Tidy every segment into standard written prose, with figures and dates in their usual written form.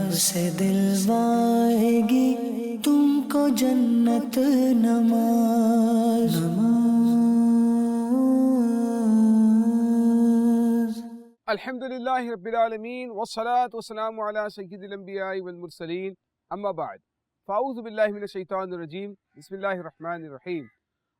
سب سے دلوائے گی تم کو جنت نماز الحمدللہ رب العالمین والصلاة والسلام علی سید الانبیاء والمرسلین اما بعد فاعوذ باللہ من الشیطان الرجیم بسم اللہ الرحمن الرحیم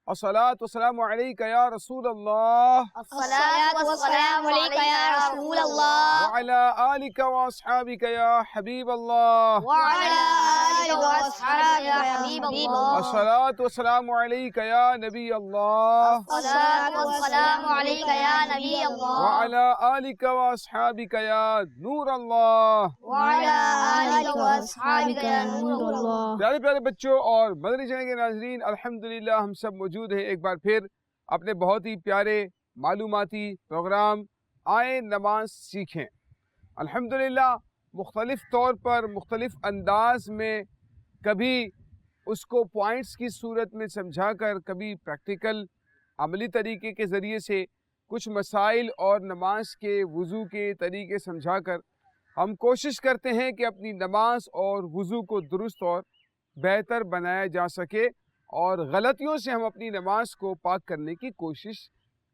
الصلاة والسلام علیک یا رسول اللہ الصلاة والسلام علیک یا رسول اللہ وعلی آلک واصحابک یا حبیب اللہ وعلی آلک واصحابک یا حبیب اللہ الصلاة والسلام علیک یا نبی اللہ الصلاة والسلام علیک یا نبی اللہ وعلی آلک واصحابک یا نور اللہ وعلی آلک واصحابک یا نور اللہ۔ پیارے پیارے بچوں اور مدنی چینل کے ناظرین، الحمدللہ ہم سب موجود ہیں ایک بار پھر اپنے بہت ہی پیارے معلوماتی پروگرام آئیں نماز سیکھیں۔ الحمدللہ مختلف طور پر مختلف انداز میں کبھی اس کو پوائنٹس کی صورت میں سمجھا کر، کبھی پریکٹیکل عملی طریقے کے ذریعے سے کچھ مسائل اور نماز کے وضو کے طریقے سمجھا کر ہم کوشش کرتے ہیں کہ اپنی نماز اور وضو کو درست اور بہتر بنایا جا سکے اور غلطیوں سے ہم اپنی نماز کو پاک کرنے کی کوشش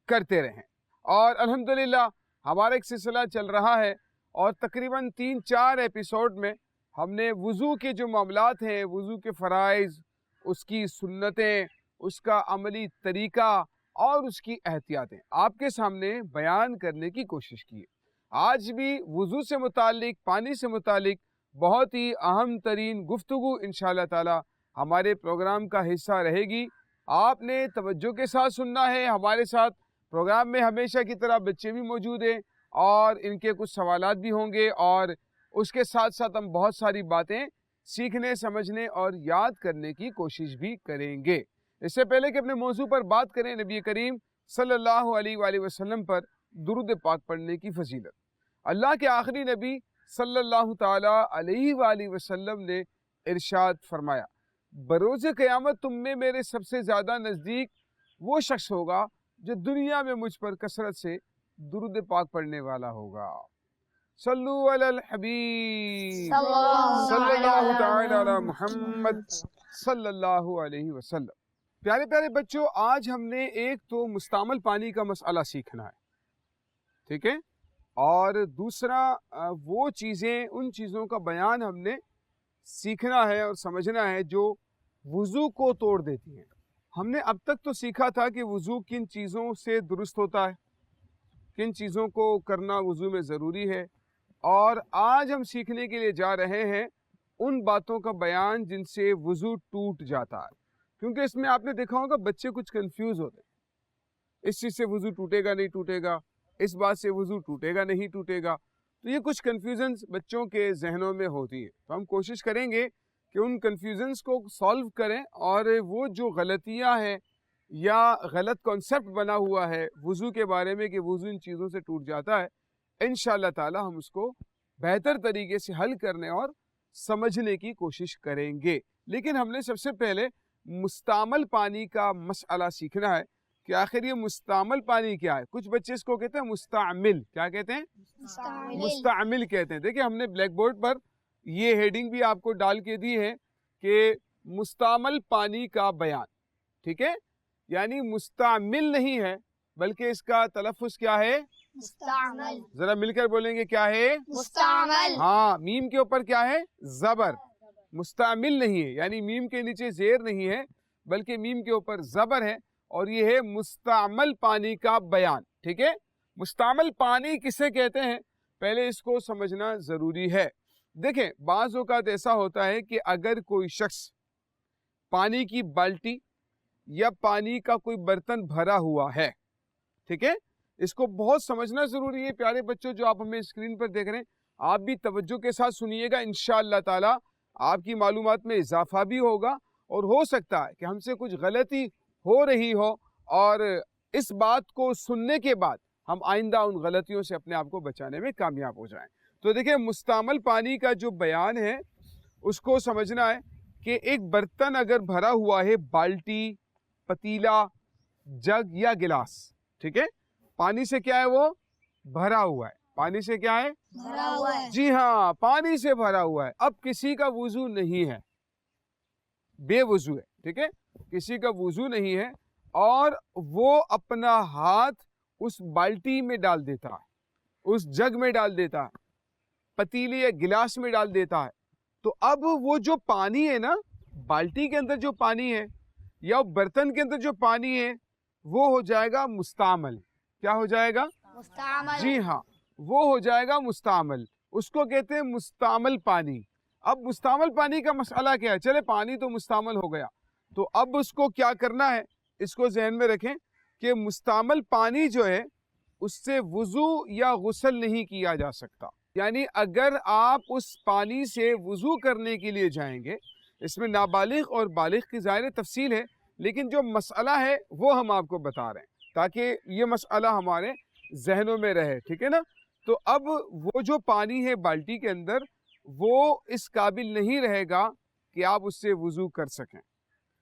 کرتے رہیں۔ اور الحمدللہ ہمارا ایک سلسلہ چل رہا ہے اور تقریباً 3-4 ایپیسوڈ میں ہم نے وضو کے جو معاملات ہیں، وضو کے فرائض، اس کی سنتیں، اس کا عملی طریقہ اور اس کی احتیاطیں آپ کے سامنے بیان کرنے کی کوشش کی ہے۔ آج بھی وضو سے متعلق، پانی سے متعلق بہت ہی اہم ترین گفتگو انشاءاللہ تعالی ہمارے پروگرام کا حصہ رہے گی۔ آپ نے توجہ کے ساتھ سننا ہے۔ ہمارے ساتھ پروگرام میں ہمیشہ کی طرح بچے بھی موجود ہیں اور ان کے کچھ سوالات بھی ہوں گے، اور اس کے ساتھ ساتھ ہم بہت ساری باتیں سیکھنے، سمجھنے اور یاد کرنے کی کوشش بھی کریں گے۔ اس سے پہلے کہ اپنے موضوع پر بات کریں، نبی کریم صلی اللہ علیہ وآلہ وسلم پر درود پاک پڑھنے کی فضیلت۔ اللہ کے آخری نبی صلی اللہ تعالی علیہ وآلہ وسلم نے ارشاد فرمایا، بروز قیامت تم میں میرے سب سے زیادہ نزدیک وہ شخص ہوگا جو دنیا میں مجھ پر کثرت سے درود پاک پڑھنے والا ہوگا۔ صلو علی الحبیب صلی اللہ تعالی علی محمد صلی اللہ علیہ وسلم۔ پیارے پیارے بچوں، آج ہم نے ایک تو مستعمل پانی کا مسئلہ سیکھنا ہے، ٹھیک ہے، اور دوسرا وہ چیزیں، ان چیزوں کا بیان ہم نے سیکھنا ہے اور سمجھنا ہے جو وضو کو توڑ دیتی ہیں۔ ہم نے اب تک تو سیکھا تھا کہ وضو کن چیزوں سے درست ہوتا ہے، کن چیزوں کو کرنا وضو میں ضروری ہے، اور آج ہم سیکھنے کے لیے جا رہے ہیں ان باتوں کا بیان جن سے وضو ٹوٹ جاتا ہے، کیونکہ اس میں آپ نے دیکھا ہوگا بچے کچھ کنفیوز ہوتے ہیں، اس چیز سے وضو ٹوٹے گا نہیں ٹوٹے گا، اس بات سے وضو ٹوٹے گا نہیں ٹوٹے گا، تو یہ کچھ کنفیوژنز بچوں کے ذہنوں میں ہوتی ہے۔ تو ہم کوشش کریں گے کہ ان کنفیوژنز کو سالو کریں، اور وہ جو غلطیاں ہیں یا غلط کانسیپٹ بنا ہوا ہے وضو کے بارے میں کہ وضو ان چیزوں سے ٹوٹ جاتا ہے، انشاءاللہ تعالی ہم اس کو بہتر طریقے سے حل کرنے اور سمجھنے کی کوشش کریں گے۔ لیکن ہم نے سب سے پہلے مستعمل پانی کا مسئلہ سیکھنا ہے کہ آخر یہ مستعمل پانی کیا ہے۔ کچھ بچے اس کو کہتے ہیں مستعمل، کیا کہتے ہیں؟ مستعمل کہتے ہیں۔ دیکھیں، ہم نے بلیک بورڈ پر یہ ہیڈنگ بھی آپ کو ڈال کے دی ہے کہ مستعمل پانی کا بیان، ٹھیک ہے، یعنی مستعمل نہیں ہے بلکہ اس کا تلفظ کیا ہے؟ مستعمل۔ ذرا مل کر بولیں گے، کیا ہے؟ مستعمل۔ ہاں، میم کے اوپر کیا ہے؟ زبر۔ مستعمل نہیں ہے، یعنی میم کے نیچے زیر نہیں ہے بلکہ میم کے اوپر زبر ہے، اور یہ ہے مستعمل پانی کا بیان، ٹھیک ہے۔ مستعمل پانی کسے کہتے ہیں، پہلے اس کو سمجھنا ضروری ہے۔ دیکھیں، بعض اوقات ایسا ہوتا ہے کہ اگر کوئی شخص پانی کی بالٹی یا پانی کا کوئی برتن بھرا ہوا ہے، ٹھیک ہے، اس کو بہت سمجھنا ضروری ہے۔ پیارے بچوں جو آپ ہمیں اسکرین پر دیکھ رہے ہیں، آپ بھی توجہ کے ساتھ سنیے گا، انشاءاللہ تعالی آپ کی معلومات میں اضافہ بھی ہوگا، اور ہو سکتا ہے کہ ہم سے کچھ غلطی ہو رہی ہو، اور اس بات کو سننے کے بعد ہم آئندہ ان غلطیوں سے اپنے آپ کو بچانے میں کامیاب ہو جائیں۔ تو دیکھیں، مستعمل پانی کا جو بیان ہے اس کو سمجھنا ہے کہ ایک برتن اگر بھرا ہوا ہے، بالٹی، پتیلا، جگ یا گلاس، ٹھیک ہے، پانی سے کیا ہے وہ بھرا ہوا ہے، پانی سے کیا ہے؟ بھرا ہوا ہے. جی ہاں، پانی سے بھرا ہوا ہے. اب کسی کا وضو نہیں ہے، بے وضو ہے، ٹھیک ہے، کسی کا وضو نہیں ہے اور وہ اپنا ہاتھ اس بالٹی میں ڈال دیتا ہے، اس جگ میں ڈال دیتا ہے، پتیلی یا گلاس میں ڈال دیتا ہے. تو اب وہ جو پانی ہے نا، بالٹی کے اندر جو پانی ہے یا برتن کے اندر جو پانی ہے وہ ہو جائے گا مستعمل. کیا ہو جائے گا؟ مستعمل. جی ہاں، وہ ہو جائے گا مستعمل. اس کو کہتے ہیں مستعمل پانی. اب مستعمل پانی کا مسئلہ کیا ہے؟ چلے پانی تو مستعمل ہو گیا، تو اب اس کو کیا کرنا ہے؟ اس کو ذہن میں رکھیں کہ مستعمل پانی جو ہے اس سے وضو یا غسل نہیں کیا جا سکتا. یعنی اگر آپ اس پانی سے وضو کرنے کے لیے جائیں گے، اس میں نابالغ اور بالغ کی ظاہر تفصیل ہے، لیکن جو مسئلہ ہے وہ ہم آپ کو بتا رہے ہیں تاکہ یہ مسئلہ ہمارے ذہنوں میں رہے، ٹھیک ہے نا. تو اب وہ جو پانی ہے بالٹی کے اندر وہ اس قابل نہیں رہے گا کہ آپ اس سے وضو کر سکیں.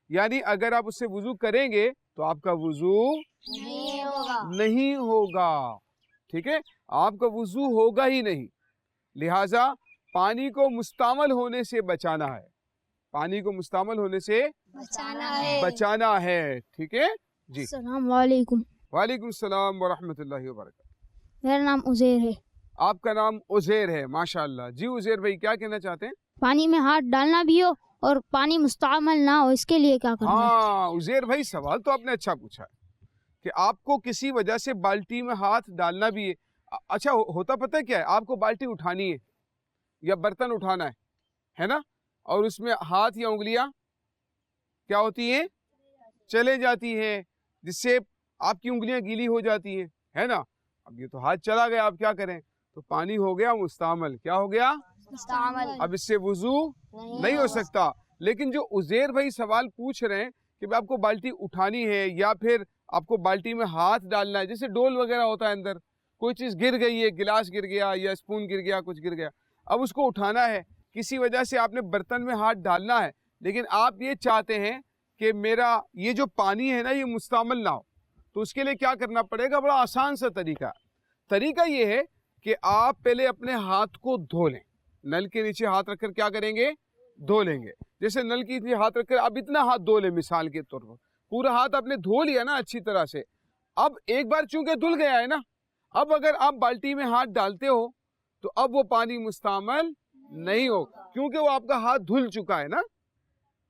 یعنی اگر آپ اس سے وضو کریں گے تو آپ کا وضو نہیں ہوگا. نہیں ہوگا، ٹھیک ہے، آپ کا وضو ہوگا ہی نہیں. لہٰذا پانی کو مستعمل ہونے سے بچانا ہے، پانی کو مستعمل ہونے سے بچانا ہے، ٹھیک ہے جی. السلام علیکم. وعلیکم السلام ورحمۃ اللہ وبرکاتہ. میرا نام عزیر ہے. آپ کا نام عزیر ہے، ماشاء اللہ. جی عزیر بھائی کیا کہنا چاہتے ہیں؟ پانی میں ہاتھ ڈالنا بھی ہو اور پانی مستعمل نہ ہو، اس کے لیے کیا کرنا ہے؟ ہاں عزیر بھائی سوال تو آپ نے اچھا پوچھا ہے کہ آپ کو کسی وجہ سے بالٹی میں ہاتھ ڈالنا بھی ہے. اچھا ہوتا پتہ کیا ہے؟ آپ کو بالٹی اٹھانی ہے یا برتن اٹھانا ہے نا، اور اس میں ہاتھ یا انگلیاں کیا ہوتی ہیں؟ چلے جاتی ہیں، جس سے آپ کی انگلیاں گیلی ہو جاتی ہیں، ہے نا. اب یہ تو ہاتھ چلا گیا، آپ کیا کریں؟ تو پانی ہو گیا مستعمل. کیا ہو گیا؟ مستعمل. اب اس سے وضو نہیں ہو سکتا. لیکن جو عزیر بھائی سوال پوچھ رہے ہیں کہ آپ کو بالٹی اٹھانی ہے یا پھر آپ کو بالٹی میں ہاتھ ڈالنا ہے، جیسے ڈول وغیرہ ہوتا ہے، اندر کوئی چیز گر گئی ہے، گلاس گر گیا یا اسپون گر گیا، کچھ گر گیا، اب اس کو اٹھانا ہے. کسی وجہ سے آپ نے برتن میں ہاتھ ڈالنا ہے، لیکن آپ یہ چاہتے ہیں کہ میرا یہ جو پانی ہے نا یہ مستعمل نہ ہو. تو اس کے لیے کیا کرنا پڑے گا؟ بڑا آسان سا طریقہ یہ ہے کہ آپ پہلے اپنے ہاتھ کو دھو لیں. نل کے نیچے ہاتھ رکھ کر کیا کریں گے؟ دھو لیں گے. جیسے نل کے نیچے ہاتھ رکھ کر آپ اتنا ہاتھ دھو لیں، مثال کے طور پر پورا ہاتھ آپ نے دھو لیا نا اچھی طرح سے. اب ایک بار چونکہ دھل گیا ہے نا، اب اگر آپ بالٹی میں ہاتھ ڈالتے ہو تو اب وہ پانی مستعمل نہیں ہو، کیونکہ وہ آپ کا ہاتھ دھل چکا ہے نا،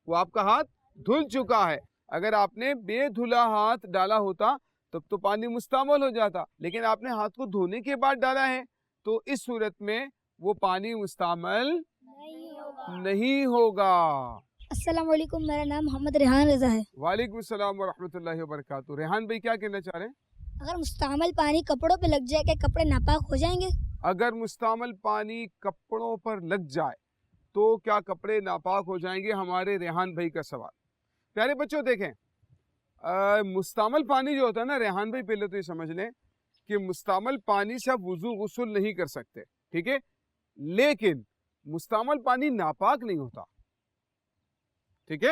وہ آپ کا ہاتھ دھل چکا ہے. اگر آپ نے بے دھلا ہاتھ ڈالا ہوتا تب تو پانی مستعمل ہو جاتا، لیکن آپ نے ہاتھ کو دھونے کے بعد ڈالا ہے تو اس صورت میں وہ پانی مستعمل نہیں ہوگا. السلام علیکم. میرا نام محمد ریحان رضا ہے. وعلیکم السلام ورحمۃ اللہ وبرکاتہ. ریحان بھائی کیا کہنا چاہ رہے ہیں؟ اگر مستعمل پانی کپڑوں پہ لگ جائے، کیا کپڑے ناپاک ہو جائیں گے؟ اگر مستعمل پانی کپڑوں پر لگ جائے تو کیا کپڑے ناپاک ہو جائیں گے؟ ہمارے ریحان بھائی کا سوال. پیارے بچوں دیکھیں، مستعمل پانی جو ہوتا ہے نا، ریحان بھائی پہلے تو یہ سمجھ لیں کہ مستعمل پانی سے آپ وضو غسل نہیں کر سکتے، ٹھیک ہے، لیکن مستعمل پانی ناپاک نہیں ہوتا، ٹھیک ہے،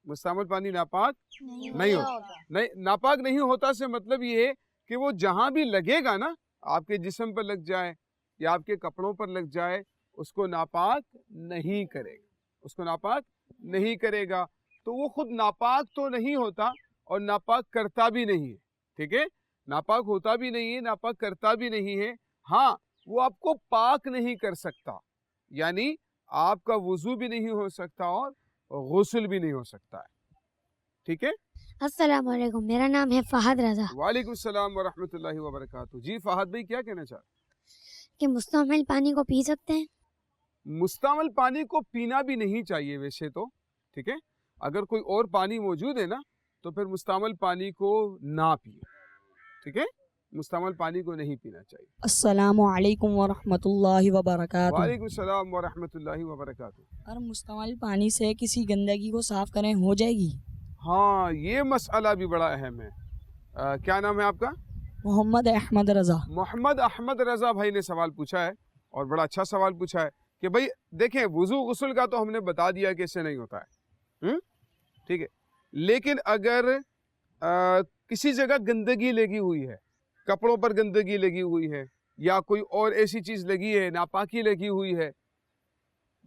مستعمل پانی ناپاک نہیں ہوتا. نہیں، ناپاک نہیں ہوتا سے مطلب یہ ہے کہ وہ جہاں بھی لگے گا نا، آپ کے جسم پر لگ جائے یا آپ کے کپڑوں پر لگ جائے، اس کو ناپاک نہیں کرے گا، اس کو ناپاک نہیں کرے گا. تو وہ خود ناپاک تو نہیں ہوتا اور ناپاک کرتا بھی نہیں ہے، ٹھیک ہے، ناپاک ہوتا بھی نہیں ہے، ناپاک کرتا بھی نہیں ہے. ہاں وہ آپ کو پاک نہیں کر سکتا، یعنی آپ کا وضو بھی نہیں ہو سکتا اور غسل بھی نہیں ہو سکتا ہے، ٹھیک ہے. السلام علیکم. میرا نام ہے فہد رضا. وعلیکم السلام ورحمۃ اللہ وبرکاتہ. جی فہد بھائی کیا کہنا چاہتے؟ کہ مستعمل پانی کو پی سکتے ہیں؟ مستعمل پانی کو پینا بھی نہیں چاہیے ویسے تو، ٹھیک ہے. اگر کوئی اور پانی موجود ہے نا تو پھر مستعمل پانی کو نہ پیے، ٹھیک ہے، مستعمل پانی کو نہیں پینا چاہیے. السلام علیکم ورحمۃ اللہ وبرکاتہ. وعلیکم السلام ورحمۃ اللہ وبرکاتہ. اگر مستعمل پانی سے کسی گندگی کو صاف کریں ہو جائے گی؟ ہاں یہ مسئلہ بھی بڑا اہم ہے. کیا نام ہے آپ کا؟ محمد احمد رضا. محمد احمد رضا بھائی نے سوال پوچھا ہے اور بڑا اچھا سوال پوچھا ہے کہ بھائی دیکھیں وضو غسل کا تو ہم نے بتا دیا کہ اس سے نہیں ہوتا ہے، ٹھیک ہے، لیکن اگر کسی جگہ گندگی لگی ہوئی ہے، کپڑوں پر گندگی لگی ہوئی ہے یا کوئی اور ایسی چیز لگی ہے, ناپاکی لگی ہوئی ہے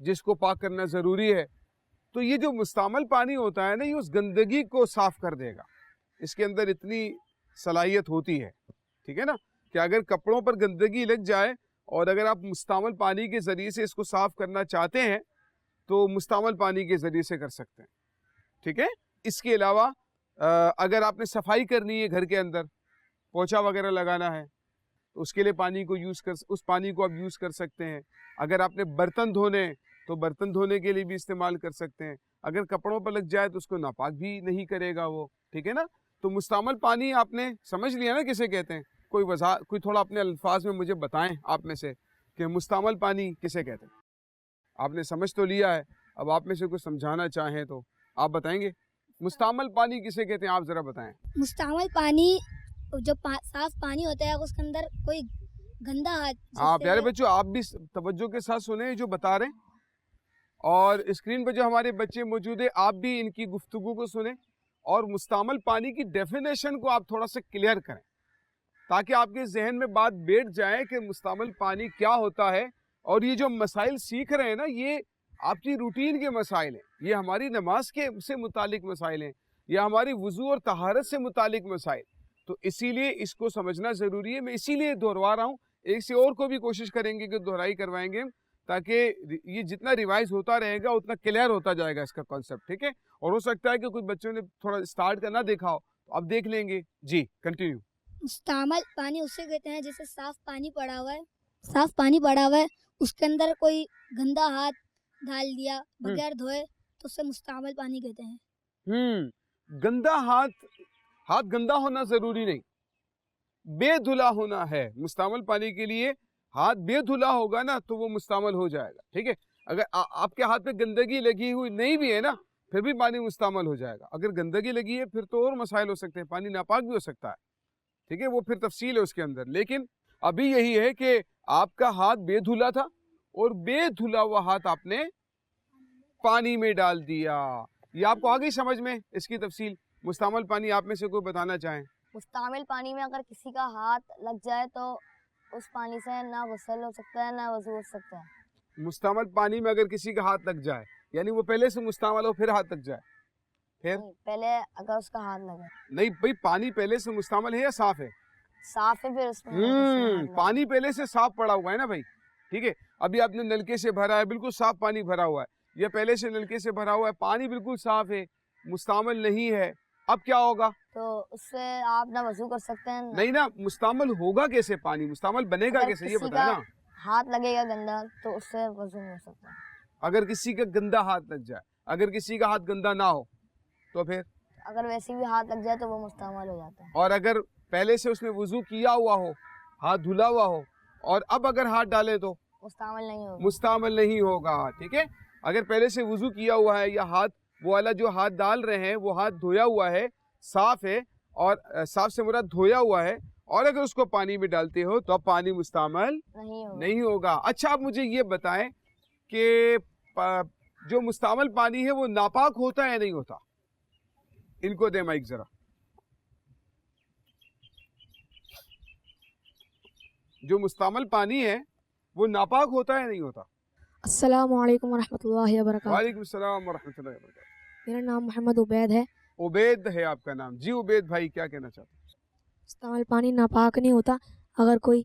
جس کو پاک کرنا ضروری ہے, تو یہ جو مستعمل پانی ہوتا ہے نا, یہ اس گندگی کو صاف کر دے گا. اس کے اندر اتنی صلاحیت ہوتی ہے, ٹھیک ہے نا, کہ اگر کپڑوں پر گندگی لگ جائے اور اگر آپ مستعمل پانی کے ذریعے سے اس کو صاف کرنا چاہتے ہیں تو مستعمل پانی کے ذریعے سے کر سکتے ہیں, ٹھیک ہے. اس کے علاوہ اگر آپ نے صفائی کرنی ہے گھر کے اندر, پوچھا وغیرہ لگانا ہے, تو اس کے لیے اس پانی کو آپ یوز کر سکتے ہیں. اگر آپ نے برتن دھونے تو برتن دھونے کے لیے بھی استعمال کر سکتے ہیں. اگر کپڑوں پر لگ جائے تو اس کو ناپاک بھی نہیں کرے گا وہ, ٹھیک ہے نا. تو مستعمل پانی آپ نے سمجھ لیا نا کسے کہتے ہیں. کوئی تھوڑا اپنے الفاظ میں مجھے بتائیں آپ میں سے کہ مستعمل پانی کسے کہتے ہیں. آپ نے سمجھ تو لیا ہے, اب آپ میں سے کچھ سمجھانا چاہیں تو آپ بتائیں گے مستعمل پانی کسے کہتے ہیں, آپ ذرا بتائیں. مستعمل پانی جو صاف پانی ہوتا ہے اس کے اندر کوئی گندا ہاتھ. ہاں پیارے بچوں, آپ بھی توجہ کے ساتھ سنیں جو بتا رہے ہیں, اور اسکرین پہ جو ہمارے بچے موجود ہیں آپ بھی ان کی گفتگو کو سنیں اور مستعمل پانی کی ڈیفینیشن کو آپ تھوڑا سا کلیئر کریں تاکہ آپ کے ذہن میں بات بیٹھ جائے کہ مستعمل پانی کیا ہوتا ہے. اور یہ جو مسائل سیکھ رہے ہیں نا, یہ آپ کی روٹین کے مسائل ہیں, یہ ہماری نماز کے سے متعلق مسائل ہیں, یہ ہماری وضو اور طہارت سے متعلق مسائل. تو اسی لیے اس کو سمجھنا ضروری ہے. میں اسی لیے دہروا رہا ہوں, ایک سے اور کو بھی کوشش کریں گے کہ دہرائی کروائیں گے تاکہ یہ جتنا ریوائز ہوتا رہے گا اتنا کلیئر ہوتا جائے گا اس کا کانسیپٹ, ٹھیک ہے. اور ہو سکتا ہے کہ کچھ بچوں نے تھوڑا اسٹارٹ کا نہ دیکھا ہو تو اب دیکھ لیں گے. جی کنٹینیو. مستعمل پانی اسے کہتے ہیں جیسے صاف پانی پڑا ہوا ہے, اس کے اندر کوئی گندا ہاتھ ڈال دیا بغیر دھوئے تو اسے مستعمل پانی کہتے ہیں. گندا ہاتھ گندا ہونا ضروری نہیں, بے دھلا ہونا ہے. مستعمل پانی کے لیے ہاتھ بے دھلا ہوگا نا تو وہ مستعمل ہو جائے گا, ٹھیک ہے. اگر آپ کے ہاتھ پہ گندگی لگی ہوئی نہیں بھی ہے نا پھر بھی پانی مستعمل ہو جائے گا. اگر گندگی لگی ہے پھر تو اور مسائل ہو سکتے ہیں, پانی ناپاک بھی ہو سکتا ہے, ٹھیک ہے. وہ پھر تفصیل ہے اس کے اندر. لیکن ابھی یہی ہے کہ آپ کا ہاتھ بے دھلا تھا اور بے دھلا ہوا ہاتھ آپ نے پانی میں ڈال دیا. یہ آپ کو آ گئی سمجھ میں اس کی تفصیل. مستعمل پانی آپ میں سے کوئی بتانا چاہیں. مستعمل پانی میں اگر کسی کا ہاتھ لگ جائے تو اس پانی سے نہ غسل ہو سکتا ہے نہ وضو ہو سکتا ہے. مستعمل پانی میں اگر کسی کا ہاتھ لگ جائے یعنی وہ پہلے سے مستعمل ہو پھر ہاتھ لگ جائے, پھر پہلے اگر اس کا ہاتھ لگے نہیں بھائی, پانی پہلے سے مستعمل ہے یا صاف ہے؟ صاف ہے. پھر اس میں پانی پہلے سے صاف پڑا ہوا ہے نا بھائی, ٹھیک ہے. ابھی آپ نے نلکے سے بھرا ہے, بالکل صاف پانی بھرا ہوا ہے, یا پہلے سے نلکے سے بھرا ہوا ہے, پانی بالکل صاف ہے, مستعمل نہیں ہے, اب کیا ہوگا؟ تو اس سے آپ نہ وضو کر سکتے ہیں نہیں نا. مستعمل ہوگا کیسے پانی, مستعمل بنے گا کیسے یہ بتانا. ہاتھ لگے گا گندا تو اس سے وضو نہیں ہو سکتا. اگر کسی کا گندا ہاتھ لگ جائے, اگر کسی کا ہاتھ گندا نہ ہو تو پھر اگر ویسے بھی ہاتھ لگ جائے تو وہ مستعمل ہو جاتا ہے. اور اگر پہلے سے اس نے وضو کیا ہوا ہو, ہاتھ دھلا ہوا ہو, اور اب اگر ہاتھ ڈالے تو مستعمل نہیں ہوگا. مستعمل نہیں ہوگا, ٹھیک ہے. اگر پہلے سے وضو کیا ہوا ہے یا ہاتھ وہ والا جو ہاتھ ڈال رہے ہیں وہ ہاتھ دھویا ہوا ہے, صاف ہے, اور صاف سے مراد دھویا ہوا ہے, اور اگر اس کو پانی میں ڈالتے ہو تو اب پانی مستعمل نہیں ہوگا. اچھا آپ مجھے یہ بتائیں کہ جو مستعمل پانی ہے وہ ناپاک ہوتا ہے یا نہیں ہوتا؟ ان کو دے مائک ذرا. جو مستعمل پانی ہے وہ ناپاک ہوتا ہے یا نہیں ہوتا؟ السلام علیکم ورحمۃ اللہ وبرکاتہ. وعلیکم السلام ورحمۃ اللہ وبرکاتہ. میرا نام محمد عبید ہے. عبید ہے آپ کا نام. جی عبید بھائی کیا کہنا چاہتے ہیں؟ مستعمل پانی ناپاک نہیں ہوتا. اگر کوئی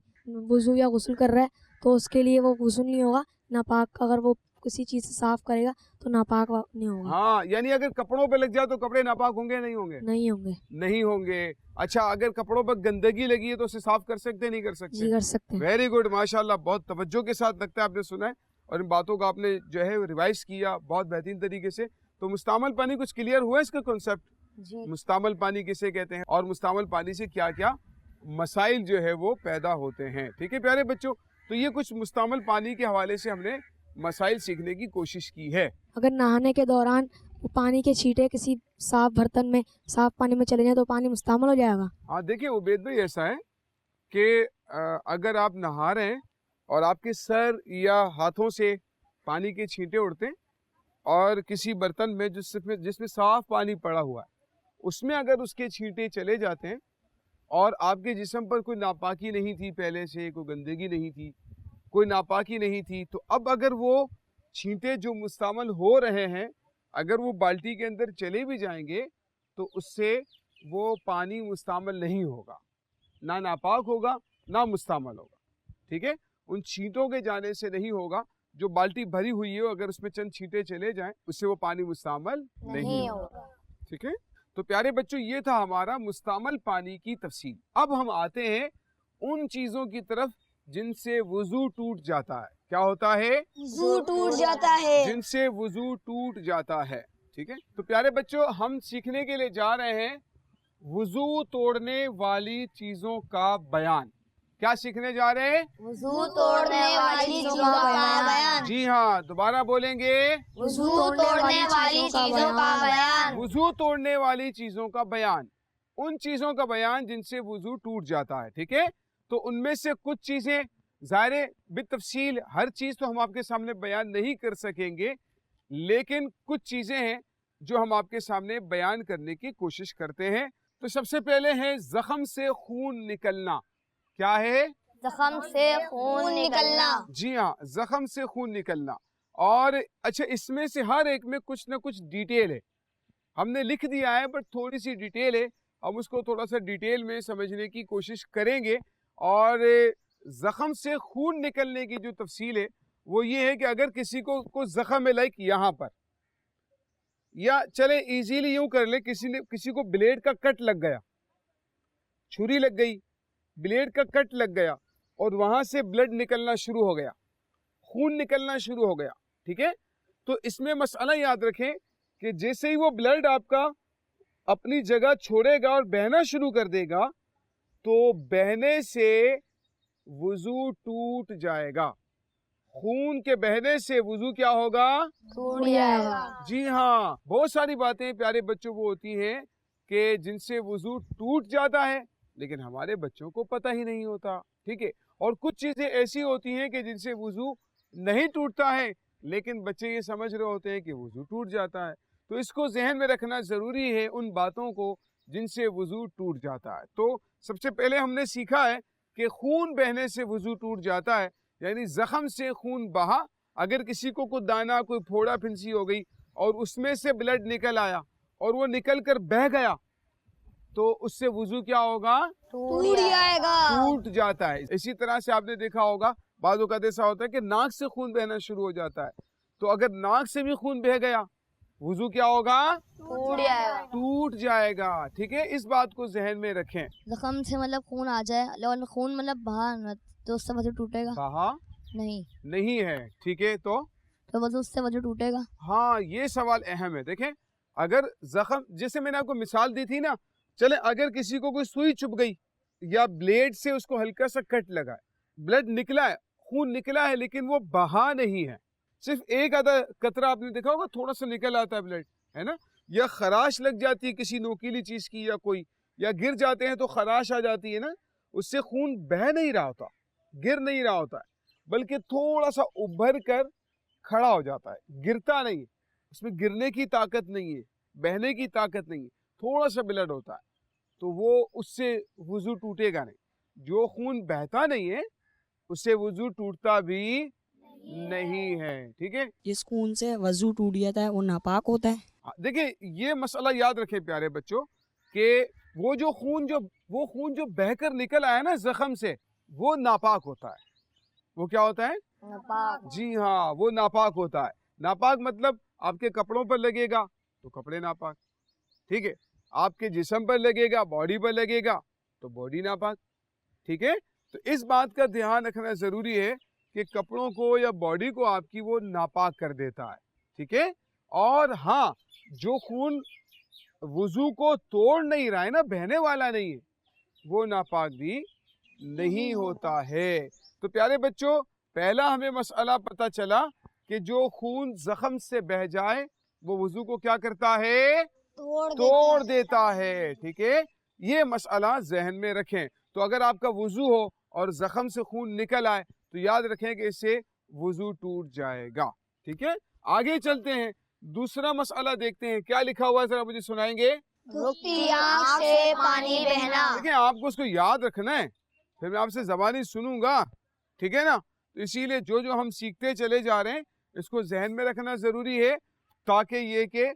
وضو یا غسل کر رہا ہے تو اس کے لیے وہ غسل نہیں ہوگا ناپاک. اگر وہ کسی چیز سے صاف کرے گا تو ناپاک نہیں ہوگا. ہاں یعنی اگر کپڑوں پہ لگ جائے تو کپڑے ناپاک ہوں گے نہیں ہوں گے؟ نہیں ہوں گے. نہیں ہوں گے. اچھا اگر کپڑوں پر گندگی لگی ہے تو اسے صاف کر سکتے نہیں کر سکتے؟ جی کر سکتے ہیں. ویری گڈ, ماشاءاللہ, بہت توجہ کے ساتھ لگتا ہے آپ نے سنا ہے اور ان باتوں کو آپ نے جو ہے ریوائز کیا بہت بہترین طریقے سے. تو مستعمل پانی کچھ کلیئر ہوا اس کا کانسیپٹ؟ جی. مستعمل پانی کسے کہتے ہیں اور مستعمل پانی سے کیا کیا مسائل جو ہے وہ پیدا ہوتے ہیں, ٹھیک ہے پیارے بچوں. تو یہ کچھ مستعمل پانی کے حوالے سے ہم نے مسائل سیکھنے کی کوشش کی ہے. اگر نہانے کے دوران پانی کے چھینٹے کسی صاف برتن میں صاف پانی میں چلے جائیں تو پانی مستعمل ہو جائے گا. ہاں دیکھیں عبید بھائی, ایسا ہے کہ اگر آپ نہا رہے ہیں اور آپ کے سر یا ہاتھوں سے پانی کے چھینٹے اڑتے ہیں اور کسی برتن میں جس میں صاف پانی پڑا ہوا ہے اس میں اگر اس کے چھینٹے چلے جاتے ہیں اور آپ کے جسم پر کوئی ناپاکی نہیں تھی پہلے سے, کوئی گندگی نہیں تھی, کوئی ناپاکی نہیں تھی, تو اب اگر وہ چھینٹے جو مستعمل ہو رہے ہیں اگر وہ بالٹی کے اندر چلے بھی جائیں گے تو اس سے وہ پانی مستعمل نہیں ہوگا, نہ ناپاک ہوگا نہ مستعمل ہوگا. ٹھیک ہے, ان چھینٹوں کے جانے سے نہیں ہوگا. جو بالٹی بھری ہوئی ہے اگر اس میں چند چھینٹے چلے جائیں اس سے وہ پانی مستعمل نہیں ہوگا. ٹھیک ہے, تو پیارے بچوں یہ تھا ہمارا مستعمل پانی کی تفصیل. اب ہم آتے ہیں ان چیزوں کی طرف جن سے وضو ٹوٹ جاتا ہے. کیا ہوتا ہے؟ وضو ٹوٹ جاتا ہے. جن سے وضو ٹوٹ جاتا ہے. ٹھیک ہے, تو پیارے بچوں ہم سیکھنے کے لیے جا رہے ہیں وضو توڑنے والی چیزوں کا بیان. کیا سیکھنے جا رہے ہیں؟ وضو توڑنے والی چیزوں کا بیان. جی ہاں, دوبارہ بولیں گے, وضو توڑنے والی چیزوں کا بیان. وضو توڑنے والی چیزوں کا بیان, ان چیزوں کا بیان جن سے وضو ٹوٹ جاتا ہے. ٹھیک ہے, تو ان میں سے کچھ چیزیں ظاہر بالتفصیل ہر چیز تو ہم آپ کے سامنے بیان نہیں کر سکیں گے, لیکن کچھ چیزیں ہیں جو ہم آپ کے سامنے بیان کرنے کی کوشش کرتے ہیں. تو سب سے پہلے ہے زخم سے خون نکلنا. کیا ہے؟ زخم سے خون نکلنا. جی ہاں, زخم سے خون نکلنا. اور اچھا اس میں سے ہر ایک میں کچھ نہ کچھ ڈیٹیل ہے, ہم نے لکھ دیا ہے بٹ تھوڑی سی ڈیٹیل ہے, ہم اس کو تھوڑا سا ڈیٹیل میں سمجھنے کی کوشش کریں گے. اور زخم سے خون نکلنے کی جو تفصیل ہے وہ یہ ہے کہ اگر کسی کو زخم ہے لائک یہاں پر, یا چلے ایزیلی یوں کر لیں, کسی کو بلیڈ کا کٹ لگ گیا, چھری لگ گئی, بلیڈ کا کٹ لگ گیا اور وہاں سے بلڈ نکلنا شروع ہو گیا, خون نکلنا شروع ہو گیا. ٹھیک ہے, تو اس میں مسئلہ یاد رکھیں کہ جیسے ہی وہ بلڈ آپ کا اپنی جگہ چھوڑے گا اور بہنا شروع کر دے گا تو بہنے سے وضو ٹوٹ جائے گا. خون کے بہنے سے وضو کیا ہوگا؟ ٹوٹ جائے گا. جی ہاں, بہت ساری باتیں پیارے بچوں وہ ہوتی ہیں کہ جن سے وضو ٹوٹ جاتا ہے لیکن ہمارے بچوں کو پتہ ہی نہیں ہوتا. ٹھیک ہے, اور کچھ چیزیں ایسی ہوتی ہیں کہ جن سے وضو نہیں ٹوٹتا ہے لیکن بچے یہ سمجھ رہے ہوتے ہیں کہ وضو ٹوٹ جاتا ہے. تو اس کو ذہن میں رکھنا ضروری ہے, ان باتوں کو جن سے وضو ٹوٹ جاتا ہے. تو سب سے پہلے ہم نے سیکھا ہے کہ خون بہنے سے وضو ٹوٹ جاتا ہے, یعنی زخم سے خون بہا. اگر کسی کو کوئی دانہ, کوئی پھوڑا پھنسی ہو گئی اور اس میں سے بلڈ نکل آیا اور وہ نکل کر بہہ گیا تو اس سے وضو کیا ہوگا؟ ٹوٹ جائے گا. ٹوٹ جاتا ہے. اسی طرح سے آپ نے دیکھا ہوگا بعض اوقات ایسا ہوتا ہے کہ ناک سے خون بہنا شروع ہو جاتا ہے, تو اگر ناک سے بھی خون بہہ گیا وضو کیا ہوگا؟ ٹوٹ جائے گا. ٹوٹ جائے گا. ٹھیک ہے, اس بات کو ذہن میں رکھیں. زخم سے مطلب خون آ جائے لیکن خون مطلب بہا تو اس سے وضو ٹوٹے گا کہا نہیں ہے. ٹھیک ہے, تو وضو اس سے وضو ٹوٹے گا. ہاں, یہ سوال اہم ہے. دیکھیں, اگر زخم جیسے میں نے آپ کو مثال دی تھی نا, چلے اگر کسی کو کوئی سوئی چپ گئی یا بلیڈ سے اس کو ہلکا سا کٹ لگا ہے, بلڈ نکلا ہے, خون نکلا ہے لیکن وہ بہا نہیں ہے, صرف ایک آدھا قطرہ آپ نے دیکھا ہوگا تھوڑا سا نکل آتا ہے بلڈ, ہے نا, یا خراش لگ جاتی ہے کسی نوکیلی چیز کی, یا کوئی, یا گر جاتے ہیں تو خراش آ جاتی ہے نا, اس سے خون بہہ نہیں رہا ہوتا, گر نہیں رہا ہوتا ہے, بلکہ تھوڑا سا ابھر کر کھڑا ہو جاتا ہے, گرتا نہیں, اس میں گرنے کی طاقت نہیں ہے, بہنے کی طاقت نہیں ہے, تھوڑا سا بلڈ ہوتا ہے, تو وہ اس سے وضو ٹوٹے گا نہیں. جو خون بہتا نہیں ہے اس سے وضو ٹوٹتا بھی نہیں ہے. ٹھیک ہے, جس خون سے وضو ٹوٹ جاتا ہے وہ ناپاک ہوتا ہے. دیکھیں یہ مسئلہ یاد رکھیں پیارے بچوں کہ وہ خون جو بہہ کر نکل آیا نا زخم سے, وہ ناپاک ہوتا ہے. وہ کیا ہوتا ہے؟ ناپاک. جی ہاں, وہ ناپاک ہوتا ہے. ناپاک مطلب آپ کے کپڑوں پر لگے گا تو کپڑے ناپاک. ٹھیک ہے, آپ کے جسم پر لگے گا, باڈی پر لگے گا تو باڈی ناپاک. ٹھیک ہے, تو اس بات کا دھیان رکھنا ضروری ہے کہ کپڑوں کو یا باڈی کو آپ کی وہ ناپاک کر دیتا ہے. ٹھیک ہے, اور ہاں جو خون وضو کو توڑ نہیں رہا ہے نا, بہنے والا نہیں ہے, وہ ناپاک بھی نہیں ہوتا ہے. تو پیارے بچوں پہلا ہمیں مسئلہ پتہ چلا کہ جو خون زخم سے بہہ جائے وہ وضو کو کیا کرتا ہے؟ توڑ دیتا ہے. ٹھیک ہے, یہ مسئلہ ذہن میں رکھیں. تو اگر آپ کا وضو ہو اور زخم سے خون نکل آئے تو یاد رکھیں کہ اس سے وضو ٹوٹ جائے گا. ٹھیک ہے, آگے چلتے ہیں, دوسرا مسئلہ دیکھتے ہیں. کیا لکھا ہوا ہے ذرا مجھے سنائیں گے؟ دھکتی آنکھ سے پانی بہنا. دیکھیں آپ کو اس کو یاد رکھنا ہے, پھر میں آپ سے زبانی سنوں گا, ٹھیک ہے نا. تو اسی لیے جو ہم سیکھتے چلے جا رہے ہیں اس کو ذہن میں رکھنا ضروری ہے, تاکہ یہ کہ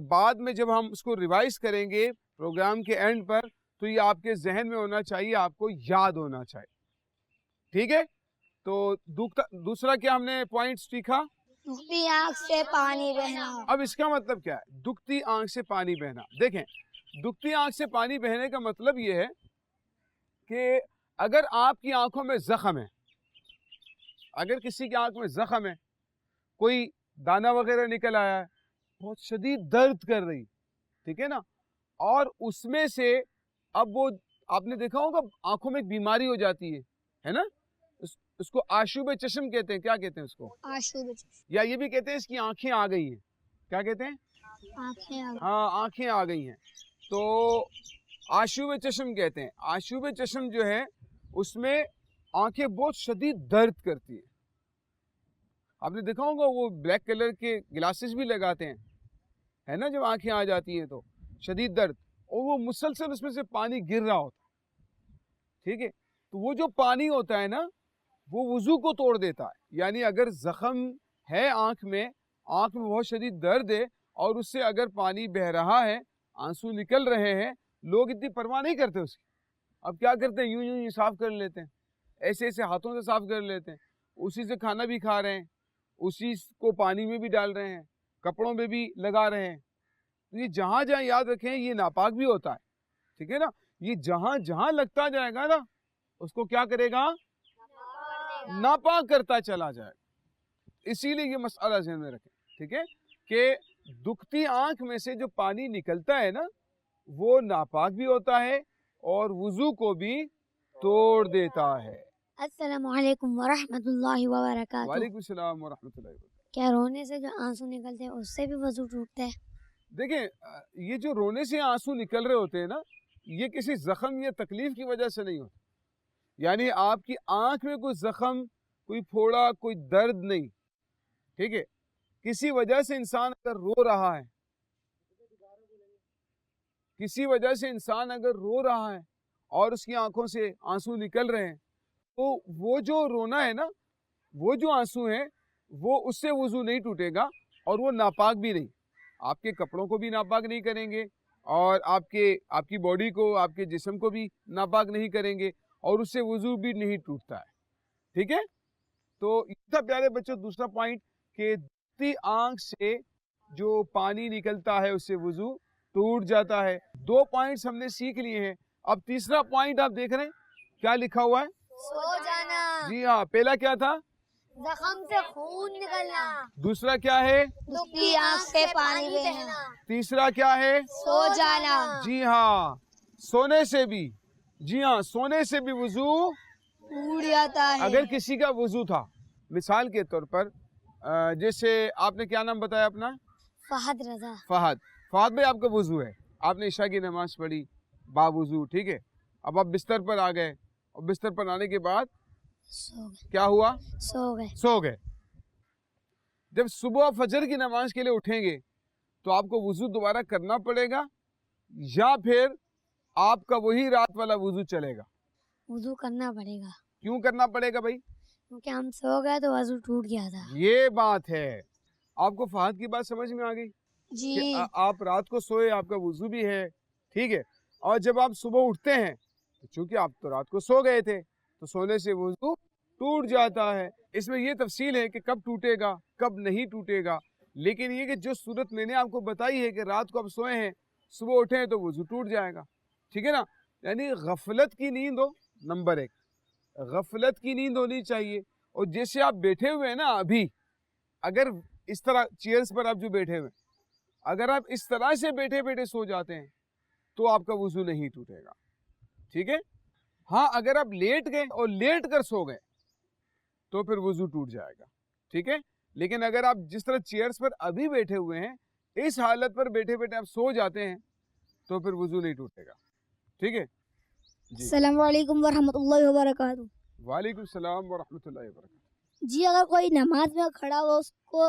بعد میں جب ہم اس کو ریوائز کریں گے پروگرام کے اینڈ پر تو یہ آپ کے ذہن میں ہونا چاہیے, آپ کو یاد ہونا چاہیے, ٹھیک ہے. تو دوسرا کیا ہم نے پوائنٹ سیکھا؟ دھکتی آنکھ سے پانی بہنا. اب اس کا مطلب کیا ہے, دکھتی آنکھ سے پانی بہنا؟ دیکھیں, دکھتی آنکھ سے پانی بہنے کا مطلب یہ ہے کہ اگر آپ کی آنکھوں میں زخم ہے, اگر کسی کی آنکھ میں زخم ہے, کوئی دانہ وغیرہ نکل آیا ہے, بہت شدید درد کر رہی, ٹھیک ہے نا, اور اس میں سے اب وہ آپ نے دیکھا ہوگا آنکھوں میں ایک بیماری ہو جاتی ہے نا, اس کو آشوب چشم کہتے ہیں. کیا کہتے ہیں اس کو؟ آشوب چشم. یا یہ بھی کہتے ہیں اس کی آنکھیں آ گئی ہیں. کیا کہتے ہیں؟ آنکھیں آ گئی. ہاں, آنکھیں آ گئی ہیں. تو آشوب چشم کہتے ہیں. آشوب چشم جو ہے اس میں آنکھیں بہت شدید درد کرتی ہیں. آپ نے دیکھا ہوگا وہ بلیک کلر کے گلاسز بھی لگاتے ہیں, ہے نا, جب آنکھیں آ جاتی ہیں تو شدید درد, اور وہ مسلسل اس میں سے پانی گر رہا ہوتا ہے, ٹھیک ہے. تو وہ جو پانی ہوتا ہے نا وہ وضو کو توڑ دیتا ہے. یعنی اگر زخم ہے آنکھ میں بہت شدید درد ہے اور اس سے اگر پانی بہ رہا ہے, آنسو نکل رہے ہیں, لوگ اتنی پرواہ نہیں کرتے اس کی. اب کیا کرتے ہیں, یوں صاف کر لیتے ہیں, ایسے ہاتھوں سے صاف کر لیتے ہیں, اسی سے کھانا بھی کھا رہے ہیں, اسی کو پانی میں بھی ڈال رہے ہیں, کپڑوں میں بھی لگا رہے ہیں. تو یہ جہاں یاد رکھیں یہ ناپاک بھی ہوتا ہے, ٹھیک ہے نا. یہ جہاں لگتا جائے گا نا اس کو کیا کرے گا, ناپاک کرتا چلا جائے گا. اسی لیے یہ مسئلہ ذہن میں رکھیں, ٹھیک ہے, کہ دکھتی آنکھ میں سے جو پانی نکلتا ہے نا وہ ناپاک بھی ہوتا ہے اور وضو کو بھی توڑ دیتا ہے. السلام علیکم ورحمۃ اللہ وبرکاتہ. وعلیکم السلام ورحمۃ اللہ وبرکاتہ. کیا رونے سے جو آنسو نکلتے ہیں اس سے بھی وضو ٹوٹتا ہے؟ دیکھیں, یہ جو رونے سے آنسو نکل رہے ہوتے ہیں نا یہ کسی زخم یا تکلیف کی وجہ سے نہیں ہوتا. یعنی آپ کی آنکھ میں کوئی زخم, کوئی پھوڑا, کوئی درد نہیں, ٹھیک ہے. کسی وجہ سے انسان اگر رو رہا ہے, کسی وجہ سے انسان اگر رو رہا ہے اور اس کی آنکھوں سے آنسو نکل رہے ہیں تو وہ جو رونا ہے نا, وہ جو آنسو ہیں وہ اس سے وضو نہیں ٹوٹے گا اور وہ ناپاک بھی نہیں. آپ کے کپڑوں کو بھی ناپاک نہیں کریں گے اور آپ کی باڈی کو, آپ کے جسم کو بھی ناپاک نہیں کریں گے اور اس سے وضو بھی نہیں ٹوٹتا ہے, ٹھیک ہے. تو یہ تھا پیارے بچوں دوسرا پوائنٹ کہ دکھتی آنکھ سے جو پانی نکلتا ہے اس سے وضو ٹوٹ جاتا ہے. 2 پوائنٹس ہم نے سیکھ لیے ہیں. اب تیسرا پوائنٹ آپ دیکھ رہے ہیں کیا لکھا ہوا ہے؟ سو جانا. جی ہاں, پہلا کیا تھا؟ زخم سے خون نکلنا. دوسرا کیا ہے؟ دکھتی آنکھ سے پانی بہنا. تیسرا کیا ہے؟ سو جانا. جی ہاں, سونے سے بھی, جی ہاں, سونے سے بھی وضو ٹوٹ جاتا ہے. اگر کسی کا وضو تھا, مثال کے طور پر جیسے آپ نے کیا نام بتایا اپنا؟ فہد رضا. فہد بھائی, آپ کا وضو ہے, آپ نے عشاء کی نماز پڑھی با وضو, ٹھیک ہے. اب آپ بستر پر آ گئے اور بستر پر آنے کے بعد کیا ہوا؟ سو گئے. جب صبح فجر کی نماز کے لیے اٹھیں گے تو آپ کو وضو دوبارہ کرنا پڑے گا یا پھر آپ کا وہی رات والا وضو چلے گا؟ وضو کرنا پڑے گا. کیوں کرنا پڑے گا بھائی؟ کیونکہ ہم سو گئے تو وضو ٹوٹ گیا تھا. یہ بات ہے. آپ کو فہد کی بات سمجھ میں آ گئی جی. کہ آپ رات کو سوئے, آپ کا وضو بھی ہے, ٹھیک ہے, اور جب آپ صبح اٹھتے ہیں تو چونکہ آپ تو رات کو سو گئے تھے تو سونے سے وضو ٹوٹ جاتا ہے. اس میں یہ تفصیل ہے کہ کب ٹوٹے گا کب نہیں ٹوٹے گا, لیکن یہ کہ جو صورت میں نے آپ کو بتائی ہے کہ رات کو آپ سوئے ہیں, صبح اٹھے ہیں تو وضو ٹوٹ جائے گا, ٹھیک ہے نا. یعنی غفلت کی نیند ہو, نمبر 1 غفلت کی نیند ہونی چاہیے. اور جیسے آپ بیٹھے ہوئے ہیں نا ابھی, اگر اس طرح چیئرز پر آپ جو بیٹھے ہوئے, اگر آپ اس طرح سے بیٹھے سو جاتے ہیں تو آپ کا وضو نہیں ٹوٹے گا, ٹھیک ہے. ہاں, اگر آپ لیٹ گئے اور لیٹ کر سو گئے تو پھر وضو ٹوٹ جائے گا, ٹھیک ہے. لیکن اگر آپ جس طرح چیئرز پر ابھی بیٹھے ہوئے ہیں اس حالت پر بیٹھے آپ سو جاتے ہیں تو پھر وضو نہیں ٹوٹے گا, ٹھیک ہے. السلام علیکم ورحمۃ اللہ وبرکاتہ. وعلیکم السلام ورحمۃ اللہ وبرکاتہ. جی, اگر کوئی نماز میں کھڑا ہو اس کو